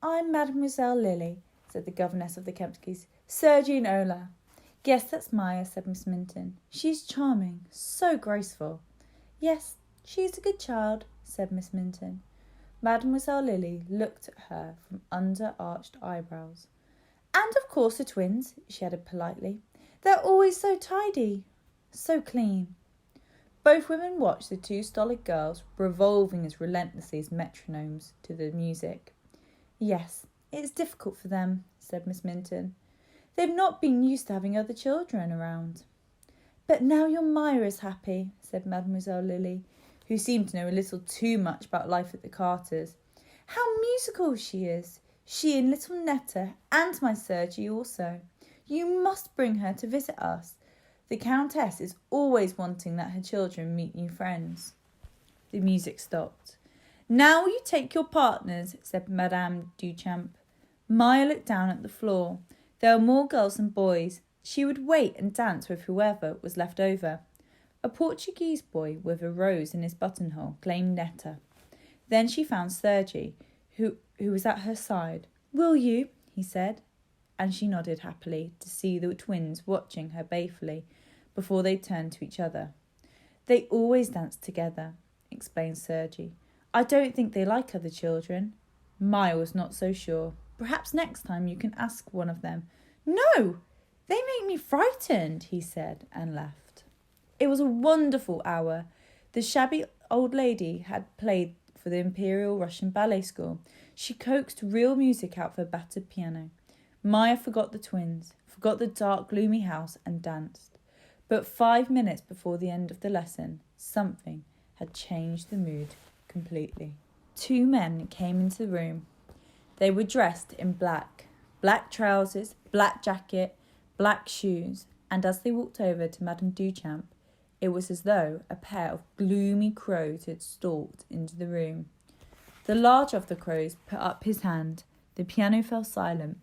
I'm Mademoiselle Lily, said the governess of the Kempskis. Sergi and Ola. Yes, that's Maya, said Miss Minton. She's charming, so graceful. Yes, she's a good child, said Miss Minton. Mademoiselle Lily looked at her from under arched eyebrows. And of course the twins, she added politely. They're always so tidy, so clean. Both women watched the two stolid girls revolving as relentlessly as metronomes to the music. Yes, it's difficult for them, said Miss Minton. They've not been used to having other children around. But now your Maya is happy, said Mademoiselle Lily, who seemed to know a little too much about life at the Carters. How musical she is! She and little Netta, and my Sergi also. You must bring her to visit us. The Countess is always wanting that her children meet new friends. The music stopped. Now will you take your partners, said Madame Duchamp. Maya looked down at the floor. There were more girls than boys. She would wait and dance with whoever was left over. A Portuguese boy with a rose in his buttonhole claimed Netta. Then she found Sergi, who was at her side. Will you? He said, and she nodded happily to see the twins watching her balefully before they turned to each other. They always dance together, explained Sergi. I don't think they like other children. Maya was not so sure. Perhaps next time you can ask one of them. No, they make me frightened, he said, and left. It was a wonderful hour. The shabby old lady had played for the Imperial Russian Ballet School. She coaxed real music out of her battered piano. Maya forgot the twins, forgot the dark, gloomy house, and danced. But 5 minutes before the end of the lesson, something had changed the mood completely. 2 men came into the room. They were dressed in black trousers, black jacket, black shoes, and as they walked over to Madame Duchamp, it was as though a pair of gloomy crows had stalked into the room. The larger of the crows put up his hand. The piano fell silent.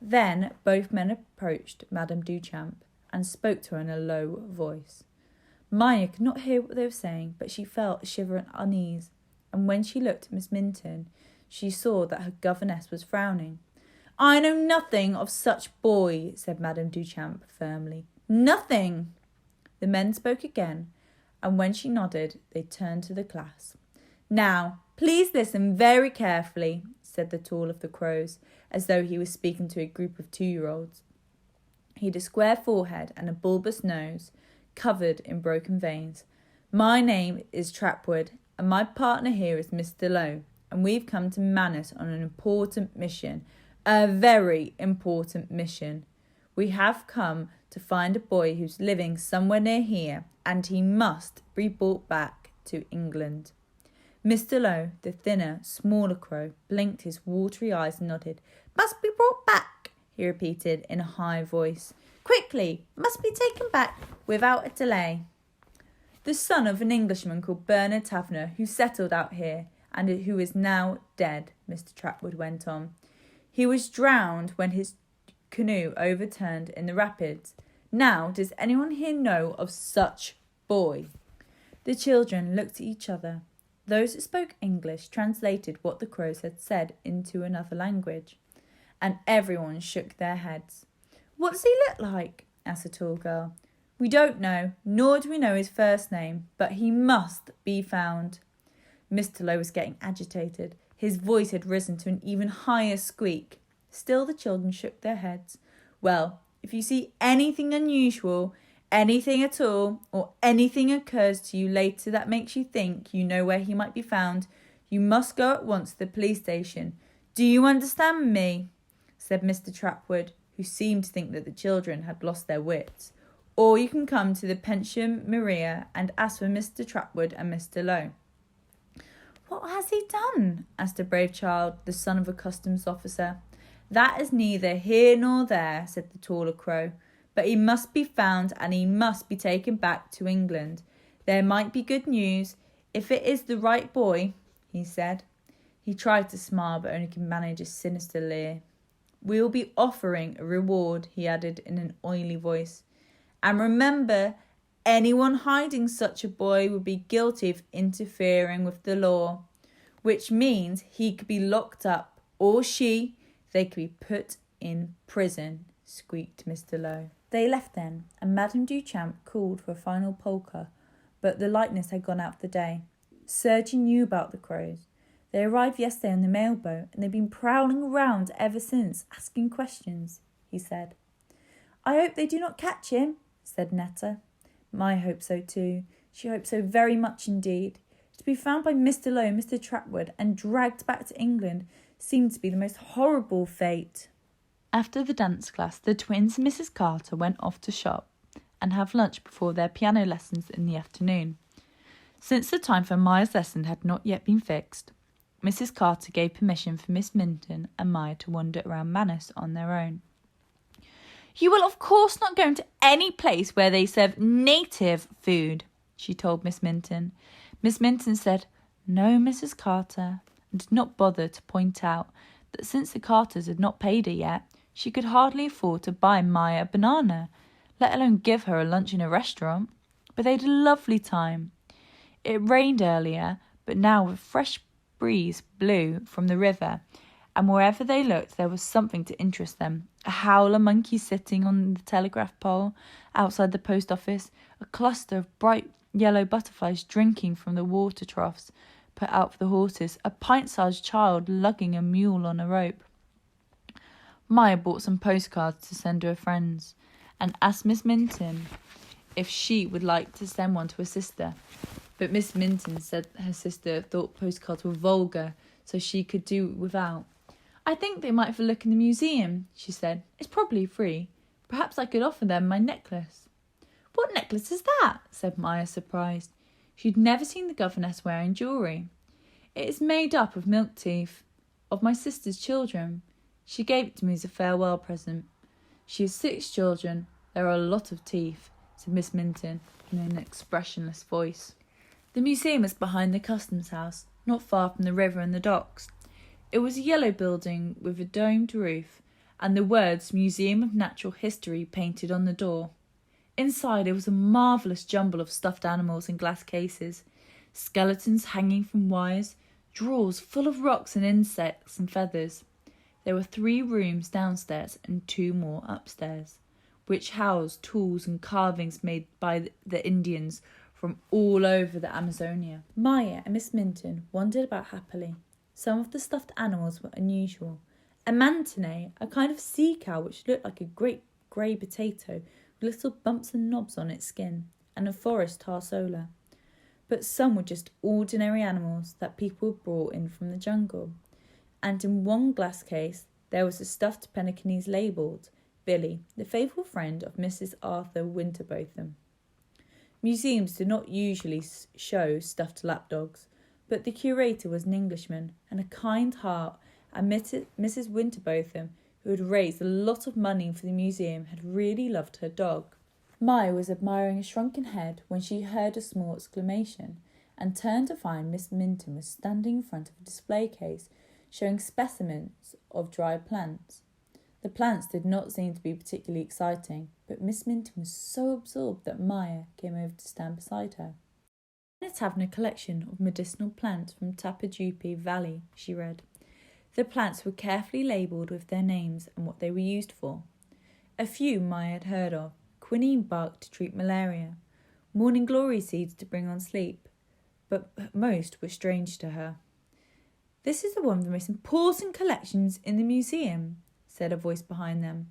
Then both men approached Madame Duchamp and spoke to her in a low voice. Maya could not hear what they were saying, but she felt a shiver and unease, and when she looked at Miss Minton, she saw that her governess was frowning. I know nothing of such boy, said Madame Duchamp firmly. Nothing. The men spoke again, and when she nodded, they turned to the class. Now, please listen very carefully, said the tall of the crows, as though he was speaking to a group of 2-year-olds. He had a square forehead and a bulbous nose, covered in broken veins. My name is Trapwood, and my partner here is Mr. Lowe, and we've come to Manus on an important mission, a very important mission. We have come to find a boy who's living somewhere near here, and he must be brought back to England. Mr. Lowe, the thinner, smaller crow, blinked his watery eyes and nodded. Must be brought back, he repeated in a high voice. Quickly, must be taken back without a delay. The son of an Englishman called Bernard Taverner, who settled out here, and who is now dead, Mr. Trapwood went on. He was drowned when his canoe overturned in the rapids. Now, does anyone here know of such boy? The children looked at each other. Those that spoke English translated what the crows had said into another language, and everyone shook their heads. What does he look like? Asked a tall girl. We don't know, nor do we know his first name, but he must be found. Mr. Lowe was getting agitated. His voice had risen to an even higher squeak. Still the children shook their heads. Well, if you see anything unusual, anything at all, or anything occurs to you later that makes you think you know where he might be found, you must go at once to the police station. Do you understand me? Said Mr. Trapwood, who seemed to think that the children had lost their wits. Or you can come to the Pension Maria and ask for Mr. Trapwood and Mr. Lowe. What has he done? Asked a brave child, the son of a customs officer. That is neither here nor there, said the taller crow. But he must be found and he must be taken back to England. There might be good news, if it is the right boy, he said. He tried to smile, but only could manage a sinister leer. We will be offering a reward, he added in an oily voice. And remember, anyone hiding such a boy would be guilty of interfering with the law, which means he could be locked up or she, they could be put in prison, squeaked Mr. Lowe. They left then, and Madame Duchamp called for a final polka, but the lightness had gone out for the day. Sergi knew about the crows. They arrived yesterday on the mailboat, and they've been prowling around ever since, asking questions, he said. I hope they do not catch him, said Netta. Maya hoped so too. She hoped so very much indeed. To be found by Mr. Lowe and Mr. Trapwood and dragged back to England seemed to be the most horrible fate. After the dance class, the twins and Mrs. Carter went off to shop and have lunch before their piano lessons in the afternoon. Since the time for Maya's lesson had not yet been fixed, Mrs. Carter gave permission for Miss Minton and Maya to wander around Manus on their own. You will of course not go into any place where they serve native food, she told Miss Minton. Miss Minton said, No, Mrs. Carter, and did not bother to point out that since the Carters had not paid her yet, she could hardly afford to buy Maya a banana, let alone give her a lunch in a restaurant. But they had a lovely time. It rained earlier, but now a fresh breeze blew from the river, and wherever they looked there was something to interest them. A howler monkey sitting on the telegraph pole outside the post office, a cluster of bright yellow butterflies drinking from the water troughs put out for the horses, a pint-sized child lugging a mule on a rope. Maya bought some postcards to send to her friends and asked Miss Minton if she would like to send one to her sister. But Miss Minton said her sister thought postcards were vulgar, so she could do without. I think they might have a look in the museum, she said. It's probably free. Perhaps I could offer them my necklace. What necklace is that? Said Maya, surprised. She'd never seen the governess wearing jewellery. It is made up of milk teeth of my sister's children. She gave it to me as a farewell present. She has 6 children. There are a lot of teeth, said Miss Minton in an expressionless voice. The museum was behind the customs house, not far from the river and the docks. It was a yellow building with a domed roof, and the words Museum of Natural History painted on the door. Inside there was a marvellous jumble of stuffed animals in glass cases, skeletons hanging from wires, drawers full of rocks and insects and feathers. There were 3 rooms downstairs and 2 more upstairs, which housed tools and carvings made by the Indians from all over the Amazonia. Maya and Miss Minton wandered about happily. Some of the stuffed animals were unusual. A mantonay, a kind of sea cow which looked like a great grey potato with little bumps and knobs on its skin, and a forest tarsola. But some were just ordinary animals that people had brought in from the jungle. And in one glass case there was a stuffed Pekingese labelled Billy, the faithful friend of Mrs. Arthur Winterbotham. Museums do not usually show stuffed lapdogs, but the curator was an Englishman and a kind heart, and Mrs. Winterbotham, who had raised a lot of money for the museum, had really loved her dog. Maya was admiring a shrunken head when she heard a small exclamation, and turned to find Miss Minton was standing in front of a display case showing specimens of dried plants. The plants did not seem to be particularly exciting, but Miss Minton was so absorbed that Maya came over to stand beside her. In a tavern collection of medicinal plants from Tapajupi Valley, she read. The plants were carefully labelled with their names and what they were used for. A few Maya had heard of: quinine bark to treat malaria, morning glory seeds to bring on sleep, but most were strange to her. This is one of the most important collections in the museum, said a voice behind them.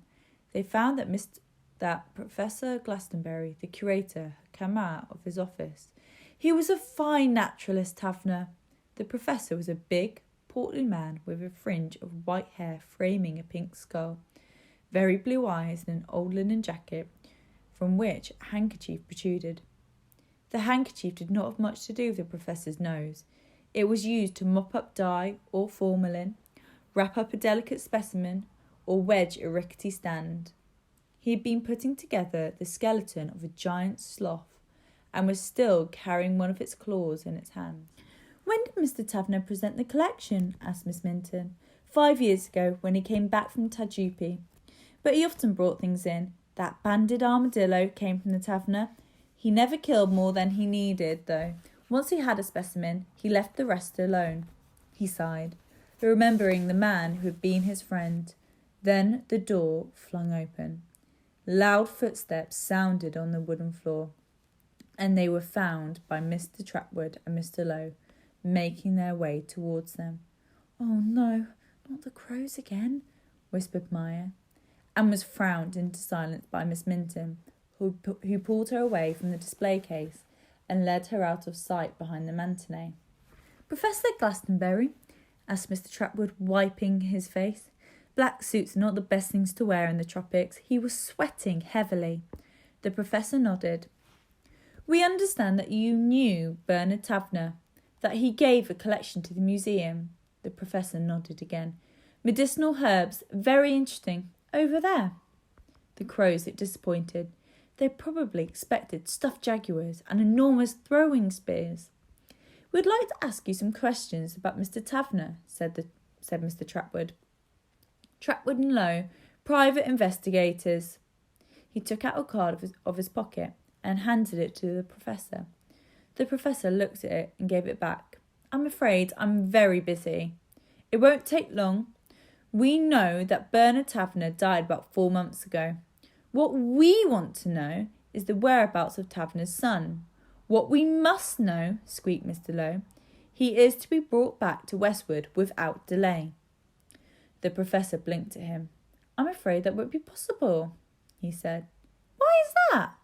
They found that Professor Glastonbury, the curator, had come out of his office. He was a fine naturalist, Taffner. The professor was a big, portly man with a fringe of white hair framing a pink skull, very blue eyes, and an old linen jacket from which a handkerchief protruded. The handkerchief did not have much to do with the professor's nose. It was used to mop up dye or formalin, wrap up a delicate specimen, or wedge a rickety stand. He had been putting together the skeleton of a giant sloth, and was still carrying one of its claws in its hand. When did Mr. Taverner present the collection? Asked Miss Minton. 5 years ago, when he came back from Tajupi. But he often brought things in. That banded armadillo came from the Taverner. He never killed more than he needed, though. Once he had a specimen, he left the rest alone. He sighed. remembering the man who had been his friend. Then the door flung open. Loud footsteps sounded on the wooden floor, and they were found by Mr. Trapwood and Mr. Lowe, making their way towards them. "Oh no, not the crows again," whispered Maya, and was frowned into silence by Miss Minton, who pulled her away from the display case and led her out of sight behind the mantonnet. "Professor Glastonbury?" asked Mr. Trapwood, wiping his face. Black suits are not the best things to wear in the tropics. He was sweating heavily. The professor nodded. "We understand that you knew Bernard Tavener, that he gave a collection to the museum." The professor nodded again. "Medicinal herbs, very interesting. Over there." The crows looked disappointed. They probably expected stuffed jaguars and enormous throwing spears. "We'd like to ask you some questions about Mr. Tavener," said Mr. Trapwood. "Trapwood and Lowe, private investigators." He took out a card of his pocket and handed it to the professor. The professor looked at it and gave it back. "I'm afraid I'm very busy. It won't take long. We know that Bernard Tavener died about 4 months ago. What we want to know is the whereabouts of Tavener's son. What we must know," squeaked Mr. Lowe. "He is to be brought back to Westwood without delay." The professor blinked at him. "I'm afraid that won't be possible," he said. "Why is that?"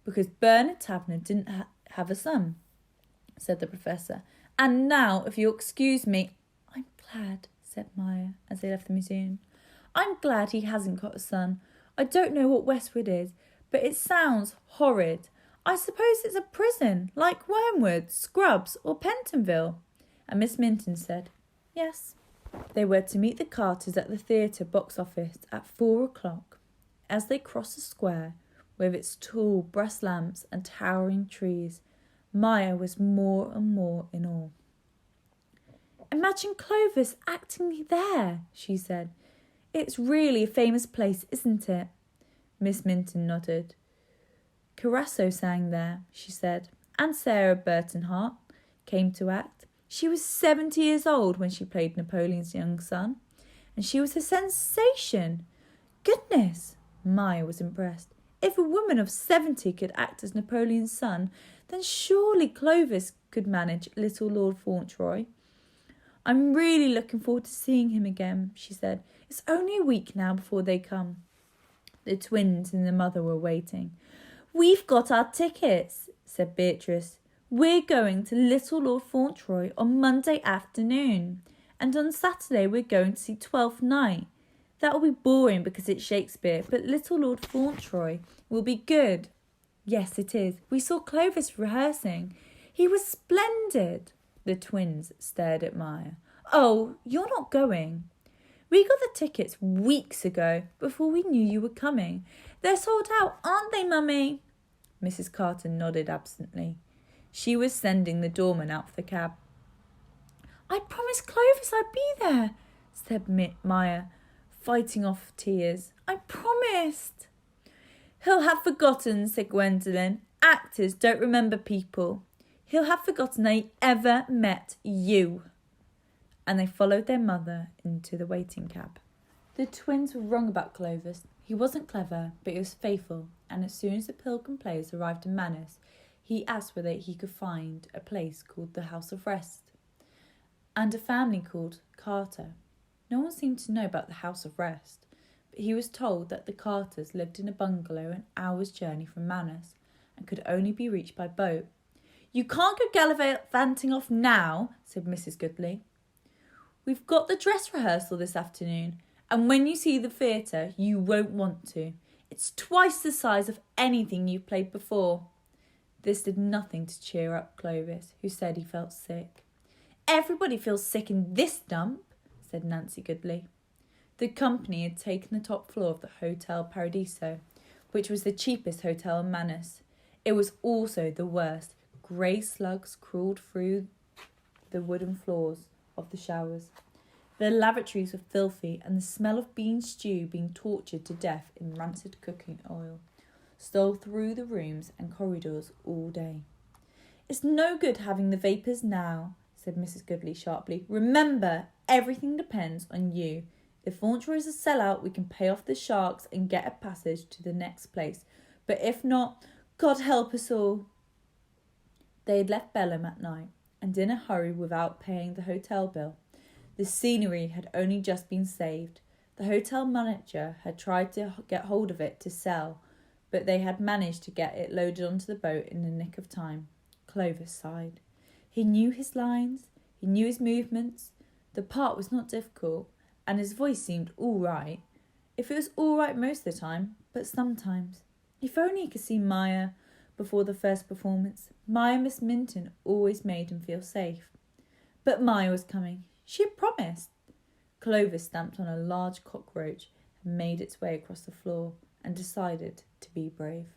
"Because Bernard Tavener didn't have a son," said the professor. "And now, if you'll excuse me—" "I'm glad," said Maya, as they left the museum. "I'm glad he hasn't got a son. I don't know what Westwood is, but it sounds horrid. I suppose it's a prison, like Wormwood, Scrubs, or Pentonville." And Miss Minton said, "Yes." They were to meet the Carters at the theatre box office at 4 o'clock. As they crossed the square, with its tall brass lamps and towering trees, Maya was more and more in awe. "Imagine Clovis acting there," she said. "It's really a famous place, isn't it?" Miss Minton nodded. "Carasso sang there," she said, "and Sarah Burton-Hart came to act. She was 70 years old when she played Napoleon's young son, and she was a sensation. Goodness!" Maya was impressed. "If a woman of 70 could act as Napoleon's son, then surely Clovis could manage little Lord Fauntleroy. I'm really looking forward to seeing him again," she said. "It's only a week now before they come." The twins and the mother were waiting. "We've got our tickets," said Beatrice. "We're going to Little Lord Fauntleroy on Monday afternoon, and on Saturday we're going to see Twelfth Night. That'll be boring because it's Shakespeare, but Little Lord Fauntleroy will be good." "Yes, it is. We saw Clovis rehearsing. He was splendid." The twins stared at Maya. "Oh, you're not going?" "We got the tickets weeks ago, before we knew you were coming. They're sold out, aren't they, Mummy?" Mrs. Carter nodded absently. She was sending the doorman out for the cab. "I promised Clovis I'd be there," said Maya, fighting off tears. "I promised." "He'll have forgotten," said Gwendolen. "Actors don't remember people. He'll have forgotten that he ever met you." And they followed their mother into the waiting cab. The twins were wrong about Clovis. He wasn't clever, but he was faithful, and as soon as the Pilgrim players arrived in Manus, he asked whether he could find a place called the House of Rest and a family called Carter. No one seemed to know about the House of Rest, but he was told that the Carters lived in a bungalow an hour's journey from Manus and could only be reached by boat. "You can't go gallivanting off now," said Mrs. Goodley. "We've got the dress rehearsal this afternoon, and when you see the theatre, you won't want to. It's twice the size of anything you've played before." This did nothing to cheer up Clovis, who said he felt sick. "Everybody feels sick in this dump," said Nancy Goodley. The company had taken the top floor of the Hotel Paradiso, which was the cheapest hotel in Manus. It was also the worst. Grey slugs crawled through the wooden floors of the showers. The lavatories were filthy, and the smell of bean stew being tortured to death in rancid cooking oil stole through the rooms and corridors all day. "It's no good having the vapours now," said Mrs. Goodley sharply. "Remember, Everything depends on you. If Fauntleroy is a sellout, we can pay off the sharks and get a passage to the next place. But if not, God help us all." They had left Belem at night, and in a hurry without paying the hotel bill. The scenery had only just been saved. The hotel manager had tried to get hold of it to sell, but they had managed to get it loaded onto the boat in the nick of time. Clovis sighed. He knew his lines, he knew his movements. The part was not difficult, and his voice seemed all right. If it was all right most of the time, but sometimes. If only he could see Maya before the first performance. Maya Miss Minton always made him feel safe. But Maya was coming. She had promised. Clovis stamped on a large cockroach and made its way across the floor and decided to be brave.